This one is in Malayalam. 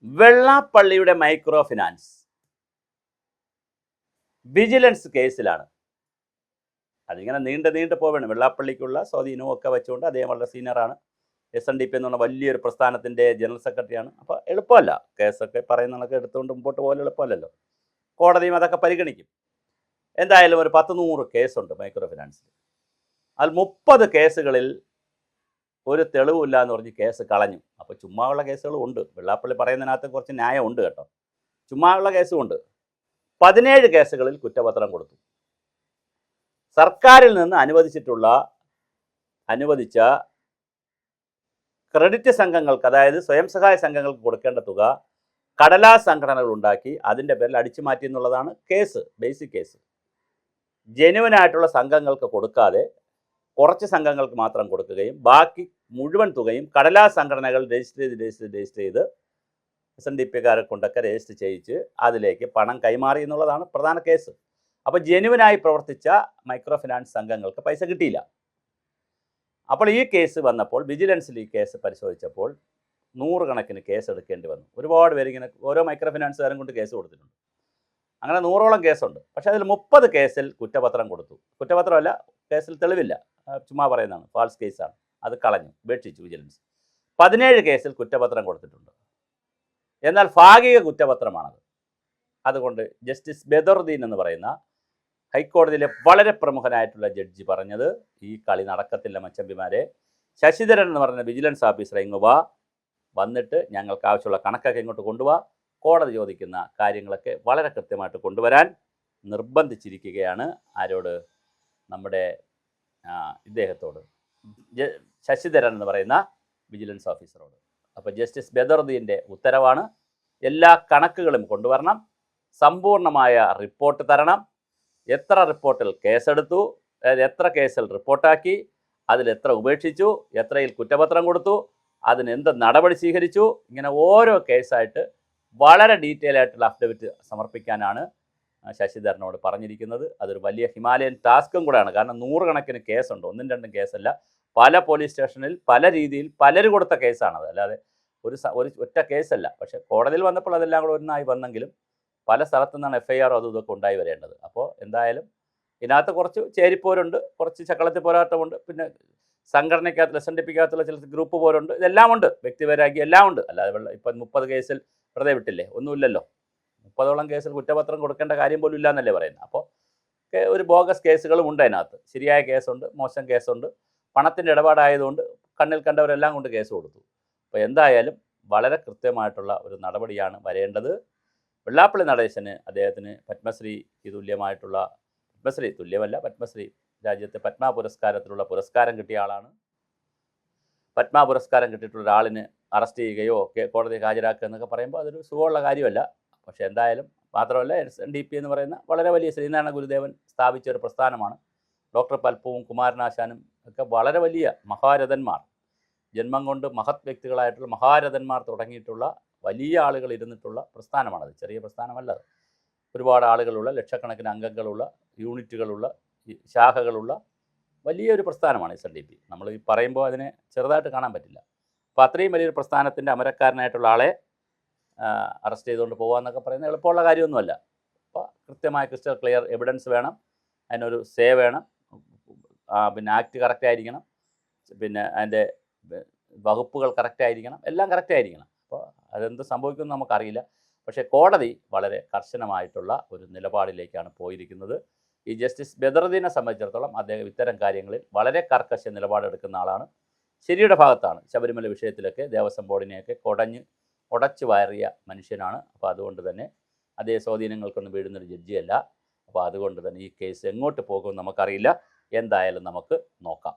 വെള്ളാപ്പള്ളിയുടെ മൈക്രോ ഫിനാൻസ് വിജിലൻസ് കേസിലാണ്. അതിങ്ങനെ നീണ്ടു പോവുകയാണ്. വെള്ളാപ്പള്ളിക്കുള്ള സ്വാധീനവും ഒക്കെ വെച്ചുകൊണ്ട് അദ്ദേഹം വളരെ സീനിയറാണ്. SNDP എന്ന് പറഞ്ഞ വലിയൊരു പ്രസ്ഥാനത്തിൻ്റെ ജനറൽ സെക്രട്ടറിയാണ്. അപ്പോൾ എളുപ്പമല്ല, കേസൊക്കെ പറയുന്നതൊക്കെ എടുത്തുകൊണ്ട് മുമ്പോട്ട് പോകാൻ എളുപ്പമല്ലല്ലോ. കോടതിയും അതൊക്കെ പരിഗണിക്കും. എന്തായാലും ഒരു 10-100 കേസുണ്ട് മൈക്രോ ഫിനാൻസിൽ. അതിൽ 30 കേസുകളിൽ ഒരു തെളിവില്ല എന്ന് പറഞ്ഞ് കേസ് കളഞ്ഞു. അപ്പോൾ ചുമ്മാ ഉള്ള കേസുകളും ഉണ്ട്. വെള്ളാപ്പള്ളി പറയുന്നതിനകത്ത് കുറച്ച് ന്യായം ഉണ്ട് കേട്ടോ. ചുമ്മാ ഉള്ള കേസും ഉണ്ട്. 17 കേസുകളിൽ കുറ്റപത്രം കൊടുത്തു. സർക്കാരിൽ നിന്ന് അനുവദിച്ച ക്രെഡിറ്റ് സംഘങ്ങൾക്ക്, അതായത് സ്വയം സഹായ സംഘങ്ങൾക്ക് കൊടുക്കേണ്ട തുക കടലാസ് സംഘടനകൾ ഉണ്ടാക്കി അതിൻ്റെ പേരിൽ അടിച്ചു മാറ്റി എന്നുള്ളതാണ് കേസ്, ബേസിക് കേസ്. ജെനുവനായിട്ടുള്ള സംഘങ്ങൾക്ക് കൊടുക്കാതെ കുറച്ച് സംഘങ്ങൾക്ക് മാത്രം കൊടുക്കുകയും ബാക്കി മുഴുവൻ തുകയും കടലാസ് സംഘടനകൾ രജിസ്റ്റർ ചെയ്ത് SNDPക്കാരെ കൊണ്ടൊക്കെ രജിസ്റ്റർ ചെയ്യിച്ച് അതിലേക്ക് പണം കൈമാറി എന്നുള്ളതാണ് പ്രധാന കേസ്. അപ്പോൾ ജെനുവനായി പ്രവർത്തിച്ച മൈക്രോ ഫിനാൻസ് സംഘങ്ങൾക്ക് പൈസ കിട്ടിയില്ല. അപ്പോൾ ഈ കേസ് വന്നപ്പോൾ വിജിലൻസിൽ ഈ കേസ് പരിശോധിച്ചപ്പോൾ 100 കണക്കിന് കേസ് എടുക്കേണ്ടി വന്നു. ഒരുപാട് പേര് ഇങ്ങനെ ഓരോ മൈക്രോ ഫിനാൻസുകാരും കൊണ്ട് കേസ് കൊടുത്തിട്ടുണ്ട്. അങ്ങനെ 100ഓളം കേസുണ്ട്. പക്ഷേ അതിൽ 30 കേസിൽ കുറ്റപത്രം കൊടുത്തു. കുറ്റപത്രമല്ല, കേസിൽ തെളിവില്ല, ചുമ്മാ പറയുന്നതാണ്, ഫാൾസ് കേസാണ്. അത് കളഞ്ഞു, ഉപേക്ഷിച്ചു വിജിലൻസ്. 17 കേസിൽ കുറ്റപത്രം കൊടുത്തിട്ടുണ്ട്. എന്നാൽ ഭാഗിക കുറ്റപത്രമാണത്. അതുകൊണ്ട് ജസ്റ്റിസ് ബദറുദ്ദീൻ എന്ന് പറയുന്ന ഹൈക്കോടതിയിലെ വളരെ പ്രമുഖനായിട്ടുള്ള ജഡ്ജി പറഞ്ഞത്, ഈ കളി നടക്കത്തില്ല മച്ചമ്പിമാരെ. ശശിധരൻ എന്ന് പറയുന്ന വിജിലൻസ് ഓഫീസറെ ഇങ്ങ് വന്നിട്ട് ഞങ്ങൾക്ക് ആവശ്യമുള്ള കണക്കൊക്കെ ഇങ്ങോട്ട് കൊണ്ടുപോവാ, കോടതി ചോദിക്കുന്ന കാര്യങ്ങളൊക്കെ വളരെ കൃത്യമായിട്ട് കൊണ്ടുവരാൻ നിർബന്ധിച്ചിരിക്കുകയാണ്. ആരോട്? നമ്മുടെ ഇദ്ദേഹത്തോട്, ശശിധരൻ എന്ന് പറയുന്ന വിജിലൻസ് ഓഫീസറോട്. അപ്പോൾ ജസ്റ്റിസ് ബദറുദ്ദീൻ്റെ ഉത്തരവാണ്, എല്ലാ കണക്കുകളും കൊണ്ടുവരണം, സമ്പൂർണ്ണമായ റിപ്പോർട്ട് തരണം, എത്ര റിപ്പോർട്ടിൽ കേസെടുത്തു, എത്ര കേസിൽ റിപ്പോർട്ടാക്കി, അതിലെത്ര ഉപേക്ഷിച്ചു, എത്രയിൽ കുറ്റപത്രം കൊടുത്തു, അതിനെന്ത് നടപടി സ്വീകരിച്ചു, ഇങ്ങനെ ഓരോ കേസായിട്ട് വളരെ ഡീറ്റെയിൽ ആയിട്ടുള്ള അഫിഡവിറ്റ് സമർപ്പിക്കാനാണ് ശശിധരനോട് പറഞ്ഞിരിക്കുന്നത്. അതൊരു വലിയ ഹിമാലയൻ ടാസ്കും കൂടെയാണ്. കാരണം 100 കണക്കിന് കേസുണ്ട്, 1-2 കേസല്ല. പല പോലീസ് സ്റ്റേഷനിൽ പല രീതിയിൽ പലരും കൊടുത്ത കേസാണത്, അല്ലാതെ ഒരു ഒറ്റ കേസല്ല. പക്ഷേ കോടതിയിൽ വന്നപ്പോൾ അതെല്ലാം കൂടെ ഒന്നായി വന്നെങ്കിലും പല സ്ഥലത്തു നിന്നാണ് FIR അതും ഇതൊക്കെ ഉണ്ടായി വരേണ്ടത്. അപ്പോൾ എന്തായാലും ഇതിനകത്ത് കുറച്ച് ചേരിപ്പോരുണ്ട്, കുറച്ച് ചക്കളത്തിൽ പോരാട്ടമുണ്ട്, പിന്നെ സംഘടനയ്ക്കകത്തുള്ള SNDPക്കകത്തുള്ള ചില ഗ്രൂപ്പ് പോരുണ്ട്, ഇതെല്ലാം ഉണ്ട്, വ്യക്തിപരാഗി എല്ലാം ഉണ്ട്. അല്ലാതെ ഇപ്പം 30 കേസിൽ വെറുതെ വിട്ടില്ലേ, ഒന്നുമില്ലല്ലോ. 30ഓളം കേസിൽ കുറ്റപത്രം കൊടുക്കേണ്ട കാര്യം പോലും ഇല്ല എന്നല്ലേ പറയുന്നത്. അപ്പോൾ ഒരു ബോഗസ് കേസുകളും ഉണ്ട് അതിനകത്ത്. ശരിയായ കേസുണ്ട്, മോശം കേസുണ്ട്. പണത്തിൻ്റെ ഇടപാടായതുകൊണ്ട് കണ്ണിൽ കണ്ടവരെല്ലാം കൊണ്ട് കേസ് കൊടുത്തു. അപ്പോൾ എന്തായാലും വളരെ കൃത്യമായിട്ടുള്ള ഒരു നടപടിയാണ് വരേണ്ടത്. വെള്ളാപ്പള്ളി നടേശന്, അദ്ദേഹത്തിന് പത്മശ്രീക്ക് തുല്യമായിട്ടുള്ള, പത്മശ്രീ തുല്യമല്ല, പത്മശ്രീ രാജ്യത്തെ പത്മ പുരസ്കാരത്തിലുള്ള പുരസ്കാരം കിട്ടിയ ആളാണ്. പത്മ പുരസ്കാരം കിട്ടിയിട്ടുള്ള ഒരാളിന് അറസ്റ്റ് ചെയ്യുകയോ കോടതിയിൽ ഹാജരാക്കുക എന്നൊക്കെ പറയുമ്പോൾ അതൊരു സുഖമുള്ള കാര്യമല്ല. പക്ഷേ എന്തായാലും മാത്രമല്ല, SNDP എന്ന് പറയുന്ന വളരെ വലിയ ശ്രീനാരായണ ഗുരുദേവൻ സ്ഥാപിച്ച ഒരു പ്രസ്ഥാനമാണ്. ഡോക്ടർ പൽപ്പുവും കുമാരനാശാനും ഒക്കെ വളരെ വലിയ മഹാരഥന്മാർ, ജന്മം കൊണ്ട് മഹത് വ്യക്തികളായിട്ടുള്ള മഹാരഥന്മാർ തുടങ്ങിയിട്ടുള്ള വലിയ ആളുകൾ ഇരുന്നിട്ടുള്ള പ്രസ്ഥാനമാണത്. ചെറിയ പ്രസ്ഥാനമല്ലത്. ഒരുപാട് ആളുകളുള്ള, ലക്ഷക്കണക്കിന് അംഗങ്ങളുള്ള, യൂണിറ്റുകളുള്ള, ശാഖകളുള്ള വലിയൊരു പ്രസ്ഥാനമാണ് SNDP. നമ്മൾ ഈ പറയുമ്പോൾ അതിനെ ചെറുതായിട്ട് കാണാൻ പറ്റില്ല. അപ്പോൾ അത്രയും വലിയൊരു പ്രസ്ഥാനത്തിൻ്റെ അമരക്കാരനായിട്ടുള്ള ആളെ അറസ്റ്റ് ചെയ്തുകൊണ്ട് പോകാമെന്നൊക്കെ പറയുന്നത് എളുപ്പമുള്ള കാര്യമൊന്നുമല്ല. അപ്പോൾ കൃത്യമായ ക്രിസ്റ്റൽ ക്ലിയർ എവിഡൻസ് വേണം, അതിനൊരു സേ വേണം, പിന്നെ ആക്ട് കറക്റ്റ് ആയിരിക്കണം, പിന്നെ അതിൻ്റെ വകുപ്പുകൾ കറക്റ്റ് ആയിരിക്കണം, എല്ലാം കറക്റ്റ് ആയിരിക്കണം. അപ്പോൾ അതെന്ത് സംഭവിക്കുമെന്ന് നമുക്കറിയില്ല. പക്ഷേ കോടതി വളരെ കർശനമായിട്ടുള്ള ഒരു നിലപാടിലേക്കാണ് പോയിരിക്കുന്നത്. ഈ ജസ്റ്റിസ് ബദറുദ്ദീനെ സംബന്ധിച്ചിടത്തോളം അദ്ദേഹം ഇത്തരം കാര്യങ്ങളിൽ വളരെ കർക്കശ നിലപാടെടുക്കുന്ന ആളാണ്. ശരിയുടെ ഭാഗത്താണ്. ശബരിമല വിഷയത്തിലൊക്കെ ദേവസ്വം ബോർഡിനെയൊക്കെ ഉടച്ചു വയറിയ മനുഷ്യനാണ്. അപ്പോൾ അതുകൊണ്ട് തന്നെ അതേ സ്വാധീനങ്ങൾക്കൊന്നും വീഴുന്നൊരു ജഡ്ജിയല്ല. അപ്പോൾ അതുകൊണ്ട് തന്നെ ഈ കേസ് എങ്ങോട്ട് പോകുമെന്ന് നമുക്കറിയില്ല. എന്തായാലും നമുക്ക് നോക്കാം.